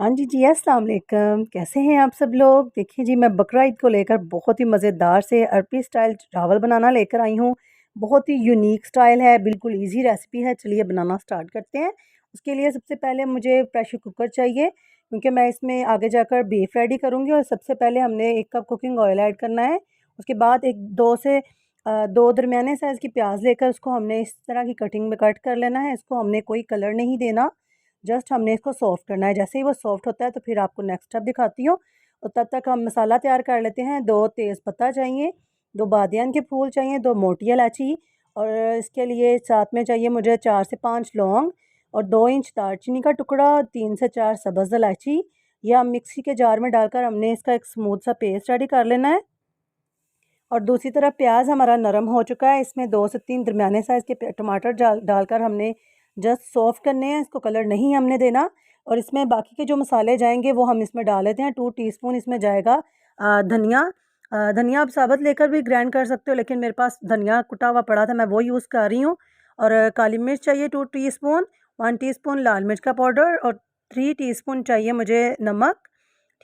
हाँ जी, अस्सलाम वालेकुम। कैसे हैं आप सब लोग? देखिए जी, मैं बकरा ईद को लेकर बहुत ही मज़ेदार से अरबी स्टाइल चावल बनाना लेकर आई हूँ। बहुत ही यूनिक स्टाइल है, बिल्कुल ईज़ी रेसिपी है। चलिए बनाना स्टार्ट करते हैं। उसके लिए सबसे पहले मुझे प्रेशर कुकर चाहिए, क्योंकि मैं इसमें आगे जाकर बीफ रेडी करूँगी। और सबसे पहले हमने 1 कप कुकिंग ऑयल ऐड करना है। उसके बाद 2 दरमियाने साइज़ की प्याज़ लेकर उसको हमने इस तरह की कटिंग में कट कर लेना है। इसको हमने कोई कलर नहीं देना, जस्ट हमने इसको सॉफ्ट करना है। जैसे ही वो सॉफ्ट होता है तो फिर आपको नेक्स्ट स्टेप दिखाती हूँ। और तब तक हम मसाला तैयार कर लेते हैं। 2 तेज़पत्ता चाहिए, 2 बादियान के फूल चाहिए, 2 मोटी इलायची, और इसके लिए साथ में चाहिए मुझे 4 से 5 लौंग, और 2 इंच दालचीनी का टुकड़ा, 3 से 4 सब्ज़ इलायची। ये हम मिक्सी के जार में डालकर हमने इसका एक स्मूथ सा पेस्ट रेडी कर लेना है। और दूसरी तरफ प्याज हमारा नरम हो चुका है। इसमें 2 से 3 दरमियाने साइज़ के टमाटर डालकर हमने जस्ट सॉफ्ट करने हैं। इसको कलर नहीं हमने देना। और इसमें बाकी के जो मसाले जाएंगे वो हम इसमें डाल लेते हैं। 2 टीस्पून इसमें जाएगा धनिया। धनिया आप साबुत लेकर भी ग्राइंड कर सकते हो, लेकिन मेरे पास धनिया कुटा हुआ पड़ा था, मैं वो यूज़ कर रही हूँ। और काली मिर्च चाहिए 2 टीस्पून, 1 टीस्पून लाल मिर्च का पाउडर, और 3 टीस्पून चाहिए मुझे नमक।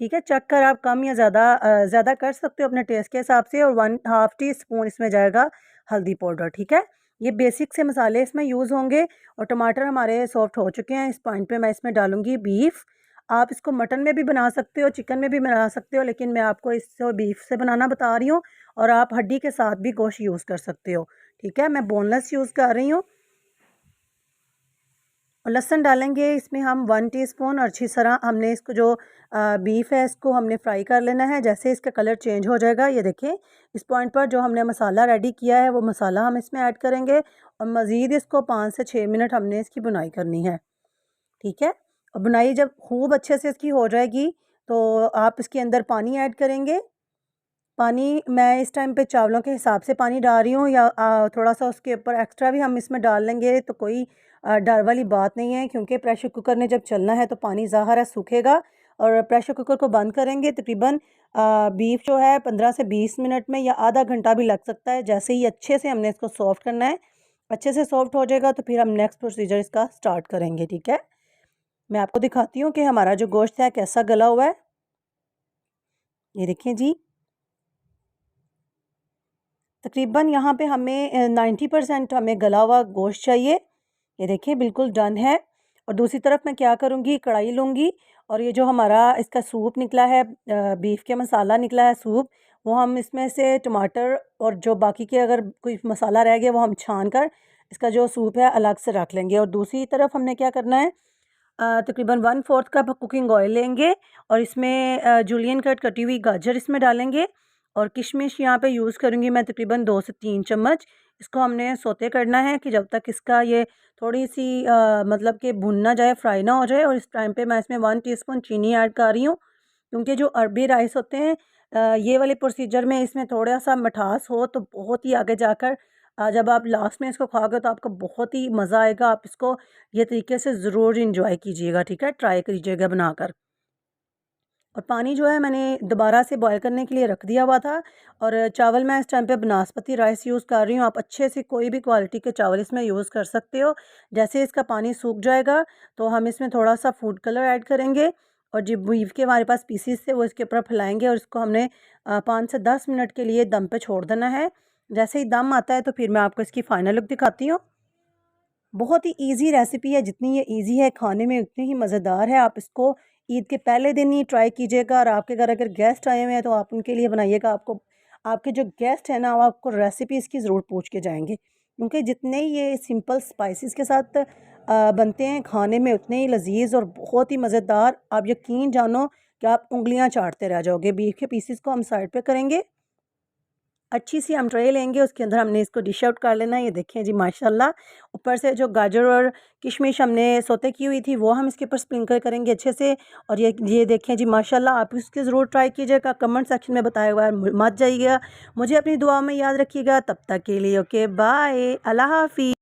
ठीक है, चख कर आप कम या ज़्यादा कर सकते हो अपने टेस्ट के हिसाब से। और 1/2 टी स्पून इसमें जाएगा हल्दी पाउडर। ठीक है, ये बेसिक से मसाले इसमें यूज़ होंगे। और टमाटर हमारे सॉफ्ट हो चुके हैं। इस पॉइंट पे मैं इसमें डालूंगी बीफ। आप इसको मटन में भी बना सकते हो, चिकन में भी बना सकते हो, लेकिन मैं आपको इससे बीफ से बनाना बता रही हूँ। और आप हड्डी के साथ भी गोश्त यूज़ कर सकते हो। ठीक है, मैं बोनलेस यूज़ कर रही हूँ। और लहसुन डालेंगे इसमें हम 1 टीस्पून। और अच्छी तरह हमने इसको जो बीफ है इसको हमने फ्राई कर लेना है। जैसे इसका कलर चेंज हो जाएगा, ये देखें, इस पॉइंट पर जो हमने मसाला रेडी किया है वो मसाला हम इसमें ऐड करेंगे। और मज़ीद इसको 5 से 6 मिनट हमने इसकी बुनाई करनी है। ठीक है, और बुनाई जब खूब अच्छे से इसकी हो जाएगी तो आप इसके अंदर पानी ऐड करेंगे। पानी मैं इस टाइम पे चावलों के हिसाब से पानी डाल रही हूँ, या थोड़ा-सा उसके ऊपर एक्स्ट्रा भी हम इसमें डाल लेंगे तो कोई डर वाली बात नहीं है, क्योंकि प्रेशर कुकर ने जब चलना है तो पानी ज़ाहिर है सूखेगा। और प्रेशर कुकर को बंद करेंगे तकरीबन बीफ जो है 15 से 20 मिनट में, या आधा घंटा भी लग सकता है। जैसे ही अच्छे से हमने इसको सॉफ्ट करना है, अच्छे से सॉफ्ट हो जाएगा तो फिर हम नेक्स्ट प्रोसीजर इसका स्टार्ट करेंगे। ठीक है, मैं आपको दिखाती हूँ कि हमारा जो गोश्त है कैसा गला हुआ है। ये देखिए जी, तकरीबन यहाँ पे हमें 90% हमें गला हुआ गोश्त चाहिए। ये देखिए बिल्कुल डन है। और दूसरी तरफ मैं क्या करूँगी, कढ़ाई लूँगी। और ये जो हमारा इसका सूप निकला है, बीफ के मसाला निकला है सूप, वो हम इसमें से टमाटर और जो बाकी के अगर कोई मसाला रह गया वो हम छान कर इसका जो सूप है अलग से रख लेंगे। और दूसरी तरफ हमने क्या करना है, तकरीबन 1/4 कप कुकिंग ऑयल लेंगे। और इसमें जूलियन कट कटी हुई गाजर इसमें डालेंगे। और किशमिश यहाँ पे यूज़ करूँगी मैं तकरीबन 2 से 3 चम्मच। इसको हमने सौते करना है कि जब तक इसका ये थोड़ी सी मतलब कि भुन ना जाए, फ्राई ना हो जाए। और इस टाइम पे मैं इसमें 1 टीस्पून चीनी ऐड कर रही हूँ, क्योंकि जो अरबी राइस होते हैं ये वाले प्रोसीजर में इसमें थोड़ा सा मिठास हो तो बहुत ही आगे जाकर जब आप लास्ट में इसको खाओगे तो आपको बहुत ही मज़ा आएगा। आप इसको ये तरीके से ज़रूर इंजॉय कीजिएगा। ठीक है, ट्राई कीजिएगा बनाकर। और पानी जो है मैंने दोबारा से बॉयल करने के लिए रख दिया हुआ था। और चावल मैं इस टाइम पे बासमती राइस यूज़ कर रही हूँ। आप अच्छे से कोई भी क्वालिटी के चावल इसमें यूज़ कर सकते हो। जैसे इसका पानी सूख जाएगा तो हम इसमें थोड़ा सा फूड कलर ऐड करेंगे। और जो बीफ के हमारे पास पीसीस थे वो इसके ऊपर फैलाएंगे। और इसको हमने 5 से 10 मिनट के लिए दम पे छोड़ देना है। जैसे ही दम आता है तो फिर मैं आपको इसकी फ़ाइनल लुक दिखाती हूँ। बहुत ही ईज़ी रेसिपी है, जितनी ये ईज़ी है खाने में उतनी ही मज़ेदार है। आप इसको ईद के पहले दिन ही ट्राई कीजिएगा। और आपके घर अगर गेस्ट आए हुए हैं तो आप उनके लिए बनाइएगा। आपको आपके जो गेस्ट हैं ना वो आपको रेसिपी इसकी ज़रूर पूछ के जाएंगे, क्योंकि जितने ये सिंपल स्पाइसेस के साथ बनते हैं खाने में उतने ही लजीज और बहुत ही मज़ेदार। आप यकीन जानो कि आप उंगलियां चाटते रह जाओगे। बीफ के पीसेस को हम साइड पे करेंगे। अच्छी सी हम ट्रे लेंगे, उसके अंदर हमने इसको डिश आउट कर लेना है। ये देखें जी माशाल्लाह, ऊपर से जो गाजर और किशमिश हमने सोते की हुई थी वो हम इसके ऊपर स्प्रिंकल करेंगे अच्छे से। और ये देखें जी माशाल्लाह, आप इसके ज़रूर ट्राई कीजिएगा। कमेंट सेक्शन में बताया हुआ है मत जाइएगा। मुझे अपनी दुआ में याद रखिएगा। तब तक के लिए ओके बाय, अल्लाह हाफिज़।